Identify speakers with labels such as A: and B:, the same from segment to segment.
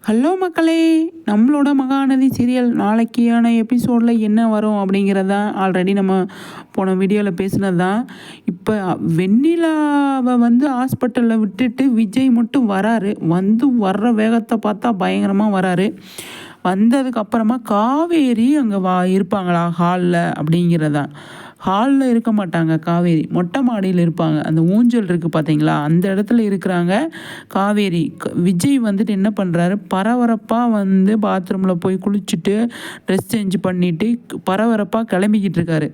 A: Hello மக்களே, நம்மளோட Mahanadi serial நாளைக்கான எபிசோடில் என்ன வரும் அப்படிங்கிறதான் ஆல்ரெடி நம்ம போன வீடியோவில் பேசினது தான். இப்போ வெண்ணிலாவை ஹாஸ்பிட்டலில் விட்டுட்டு விஜய் மட்டும் வராரு. வர்ற வேகத்தை பார்த்தா பயங்கரமாக வராரு. வந்ததுக்கப்புறமா காவேரி அங்கே இருப்பாங்களா ஹாலில் அப்படிங்கிறதான். ஹாலில் இருக்க மாட்டாங்க காவேரி, மொட்டை மாடியில் இருப்பாங்க. அந்த ஊஞ்சல் இருக்குது பார்த்தீங்களா, அந்த இடத்துல இருக்கிறாங்க காவேரி. விஜய் என்ன பண்ணுறாரு, பரபரப்பாக பாத்ரூமில் போய் குளிச்சுட்டு ட்ரெஸ் சேஞ்ச் பண்ணிவிட்டு பரபரப்பாக கிளம்பிக்கிட்டு இருக்காரு.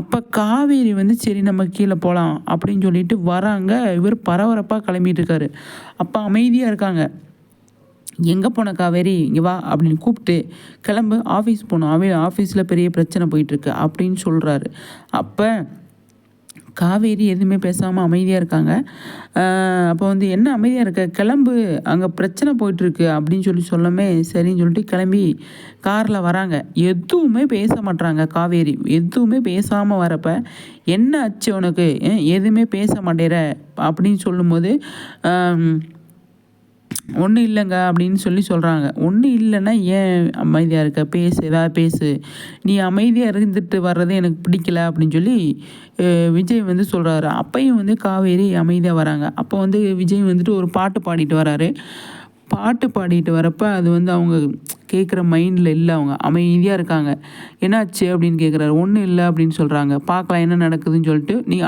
A: அப்போ காவேரி சரி நம்ம கீழே போகலாம் அப்படின்னு சொல்லிட்டு வராங்க. இவர் பரபரப்பாக கிளம்பிட்டு இருக்காரு. அப்போ அமைதியாக இருக்காங்க. எங்கே போன காவேரி, இங்கே வா அப்படின்னு கூப்பிட்டு, கிளம்பு ஆஃபீஸ் போகணும், ஆஃபீஸில் பெரிய பிரச்சனை போயிட்டுருக்கு அப்படின்னு சொல்கிறாரு. அப்போ காவேரி எதுவுமே பேசாமல் அமைதியாக இருக்காங்க. அப்போ என்ன அமைதியாக இருக்க, கிளம்பு அங்கே பிரச்சனை போயிட்டுருக்கு அப்படின்னு சொல்லமே சரின்னு சொல்லிட்டு கிளம்பி காரில் வராங்க. எதுவுமே பேச மாட்றாங்க காவேரி. எதுவுமே பேசாமல் வரப்போ என்ன ஆச்சு உனக்கு, எதுவுமே பேச மாட்டேற அப்படின்னு சொல்லும்போது ஒன்றும் இல்லைங்க அப்படின்னு சொல்கிறாங்க. ஒன்றும் இல்லைன்னா ஏன் அமைதியாக இருக்க, பேசு, ஏதாவது பேசு, நீ அமைதியாக இருந்துட்டு வர்றது எனக்கு பிடிக்கல அப்படின்னு சொல்லி விஜய் சொல்கிறாரு. அப்பையும் காவேரி அமைதியாக வராங்க. அப்போ விஜய் ஒரு பாட்டு பாடிட்டு வராரு. பாட்டு பாடிட்டு வரப்போ அது அவங்க கேட்குற மைண்டில் இல்லை. அவங்க அமைதியாக இருக்காங்க. என்னாச்சு அப்படின்னு கேட்குறாரு. ஒன்றும் இல்லை அப்படின்னு சொல்கிறாங்க. பார்க்கலாம் என்ன நடக்குதுன்னு சொல்லிட்டு நீ